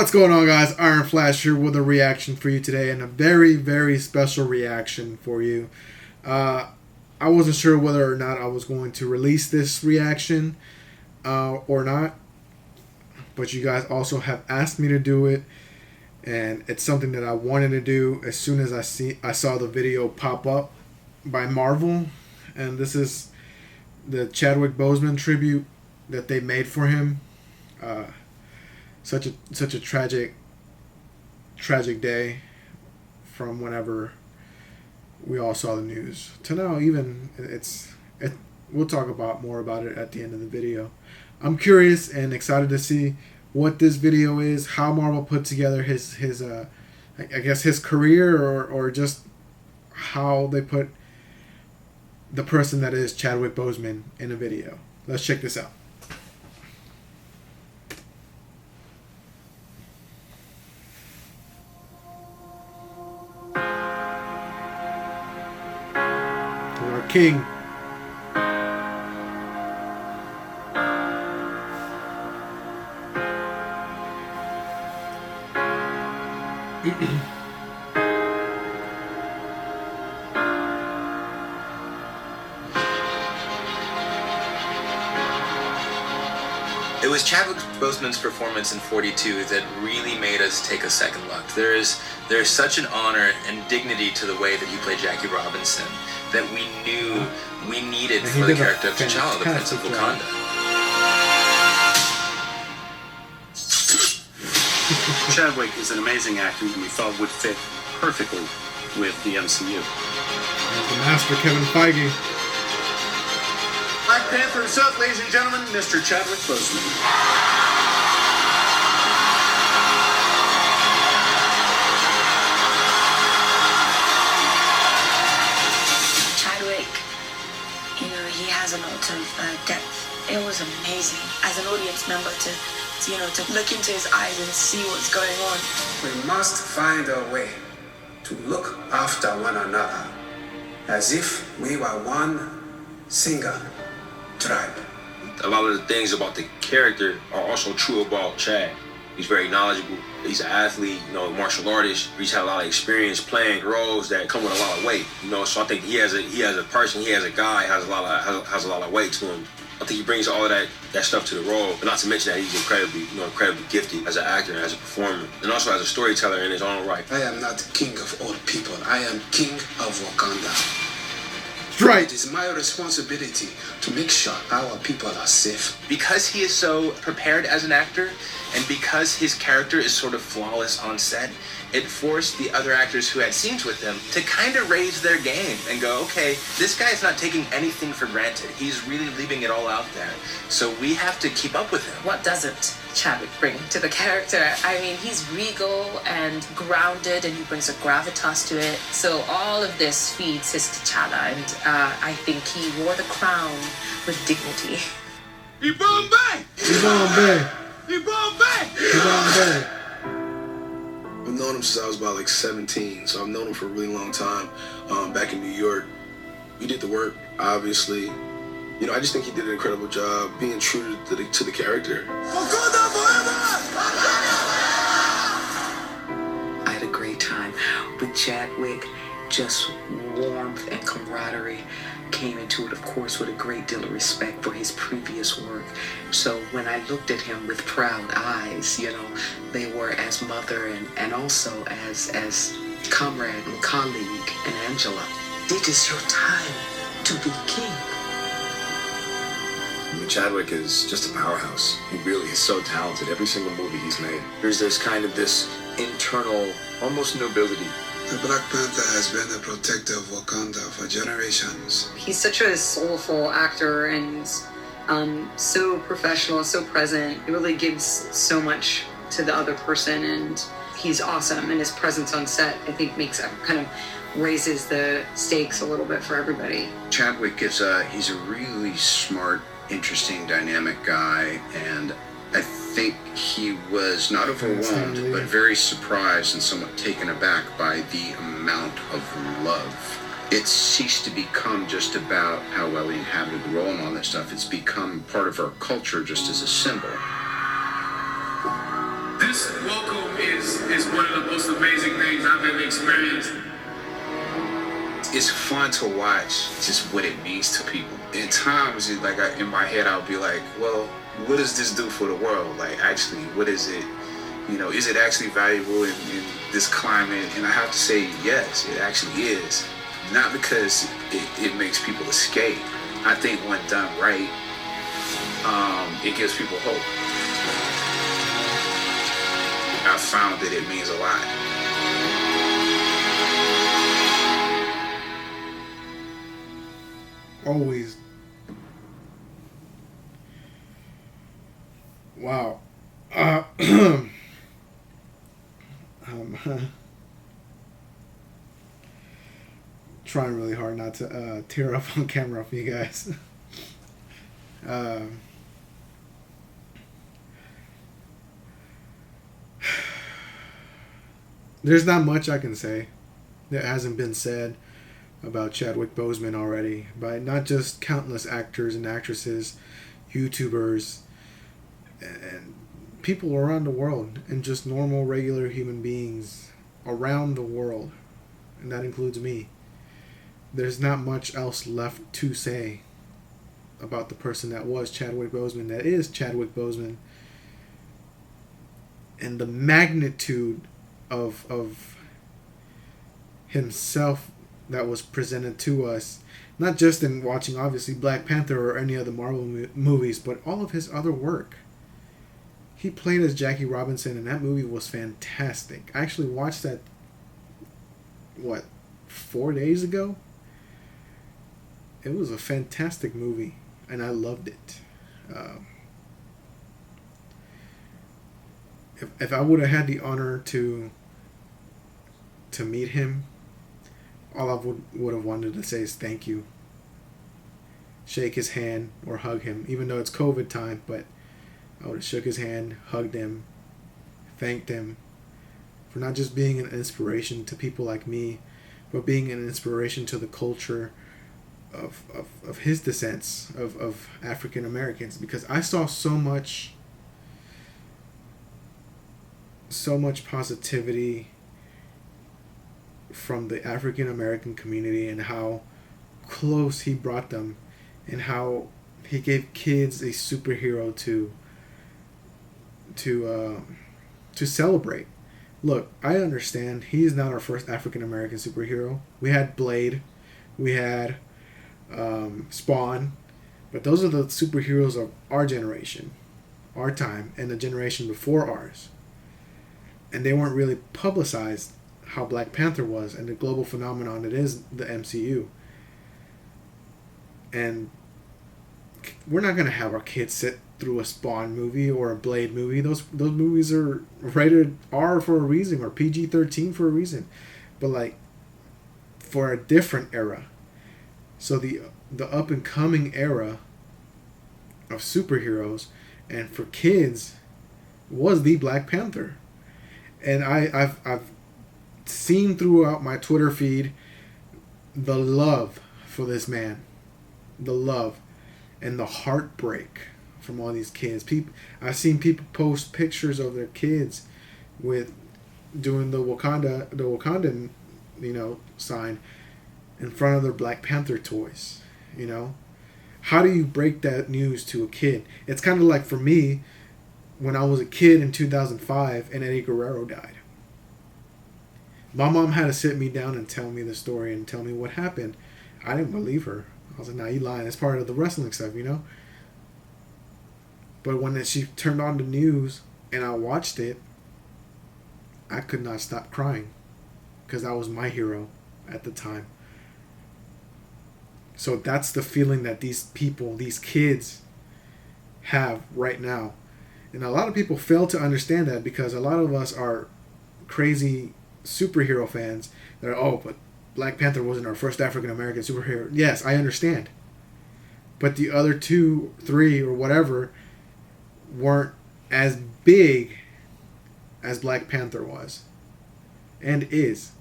What's going on, guys? Ironflash here with a reaction for you today, and a very, very special reaction for you. I wasn't sure whether or not I was going to release this reaction or not, but you guys also have asked me to do it, and it's something that I wanted to do as soon as I saw the video pop up by Marvel, and this is the Chadwick Boseman tribute that they made for him. Such a tragic day from whenever we all saw the news to now. Even we'll talk more about it at the end of the video. I'm curious and excited to see what this video is, how Marvel put together his I guess his career, or just how they put the person that is Chadwick Boseman in a video. Let's check this out. Our king. It was Chadwick Boseman's performance in 42 that really made us take a second look. There's such an honor and dignity to the way that he played Jackie Robinson that we knew we needed for the character of T'Challa, the Prince of Wakanda. Chadwick is an amazing actor and we felt would fit perfectly with the MCU. And the master Kevin Feige. Black Panther himself, ladies and gentlemen, Mr. Chadwick Boseman. Chadwick, he has a lot of depth. It was amazing as an audience member to look into his eyes and see what's going on. We must find a way to look after one another as if we were one single tribe. A lot of the things about the character are also true about Chad. He's very knowledgeable. He's an athlete, martial artist. He's had a lot of experience playing roles that come with a lot of weight. So I think he has a person, he has a guy has a lot of weight to him. I think he brings all of that stuff to the role, but not to mention that he's incredibly gifted as an actor and as a performer, and also as a storyteller in his own right. I am not king of all people. I am king of Wakanda. Right. It is my responsibility to make sure our people are safe. Because he is so prepared as an actor, and because his character is sort of flawless on set, it forced the other actors who had scenes with him to kind of raise their game and go, okay, this guy's not taking anything for granted. He's really leaving it all out there. So we have to keep up with him. What doesn't Chadwick bring to the character? I mean, he's regal and grounded, and he brings a gravitas to it. So all of this feeds his T'Challa, and I think he wore the crown with dignity. I've known him since I was about 17, so I've known him for a really long time. Back in New York, we did the work, obviously. I just think he did an incredible job being true to the character. I had a great time with Chadwick. Just warmth and camaraderie came into it, of course, with a great deal of respect for his previous work. So when I looked at him with proud eyes, they were as mother and also as comrade and colleague and Angela. It is your time to be king. Chadwick is just a powerhouse. He really is so talented. Every single movie he's made. There's this internal, almost nobility. The Black Panther has been the protector of Wakanda for generations. He's such a soulful actor and so professional, so present. He really gives so much to the other person, and he's awesome. And his presence on set, I think, raises the stakes a little bit for everybody. Chadwick he's a really smart, interesting, dynamic guy, and I think he was not overwhelmed, but very surprised and somewhat taken aback by the amount of love. It's ceased to become just about how well he inhabited the role and all that stuff. It's become part of our culture just as a symbol. This vocal is one of the most amazing things I've ever experienced. It's fun to watch just what it means to people. In times, in my head, I'll be like, well, what does this do for the world? Like, actually, what is it? Is it actually valuable in this climate? And I have to say, yes, it actually is. Not because it makes people escape. I think when done right, it gives people hope. I found that it means a lot. Always. Wow. Trying really hard not to tear up on camera for you guys. There's not much I can say that hasn't been said about Chadwick Boseman already by not just countless actors and actresses, YouTubers, and people around the world, and just normal, regular human beings around the world, and that includes me. There's not much else left to say about the person that was Chadwick Boseman, that is Chadwick Boseman, and the magnitude of himself that was presented to us, not just in watching obviously Black Panther or any other Marvel movies, but all of his other work. He played as Jackie Robinson, and that movie was fantastic. I actually watched that, 4 days ago? It was a fantastic movie, and I loved it. If I would have had the honor to meet him, all I would have wanted to say is thank you. Shake his hand or hug him, even though it's COVID time, but I would have shook his hand, hugged him, thanked him for not just being an inspiration to people like me, but being an inspiration to the culture of his descents, of African Americans, because I saw so much positivity from the African American community, and how close he brought them, and how he gave kids a superhero to celebrate. Look, I understand he's not our first African American superhero. We had Blade, we had Spawn, but those are the superheroes of our generation, our time, and the generation before ours. And they weren't really publicized how Black Panther was and the global phenomenon it is, the MCU. And we're not going to have our kids sit through a Spawn movie or a Blade movie. Those movies are rated R for a reason, or PG-13 for a reason. But for a different era. So the up and coming era of superheroes, and for kids, was the Black Panther. And I've seen throughout my Twitter feed the love for this man, the love and the heartbreak from all these kids. I've seen people post pictures of their kids with doing the Wakandan, sign in front of their Black Panther toys. How do you break that news to a kid? It's kind of like for me when I was a kid in 2005 and Eddie Guerrero died. My mom had to sit me down and tell me the story and tell me what happened. I didn't believe her. I was like, nah, you lying. It's part of the wrestling stuff, But when she turned on the news and I watched it, I could not stop crying, because that was my hero at the time. So that's the feeling that these people, these kids, have right now. And a lot of people fail to understand that, because a lot of us are crazy superhero fans that are, but Black Panther wasn't our first African American superhero. Yes, I understand. But the other 2, 3, or whatever weren't as big as Black Panther was and is.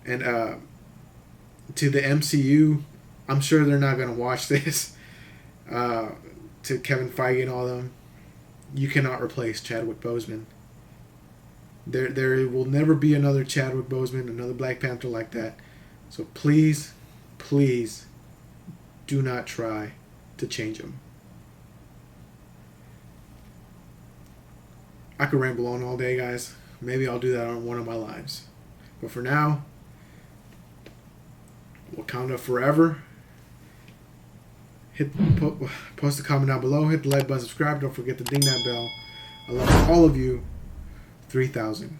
And to the MCU, I'm sure they're not going to watch this. To Kevin Feige and all them, you cannot replace Chadwick Boseman. There will never be another Chadwick Boseman, another Black Panther like that. So please, please, do not try to change him. I could ramble on all day, guys. Maybe I'll do that on one of my lives. But for now, Wakanda forever. Post a comment down below. Hit the like button, subscribe. Don't forget to ding that bell. I love all of you. 3,000.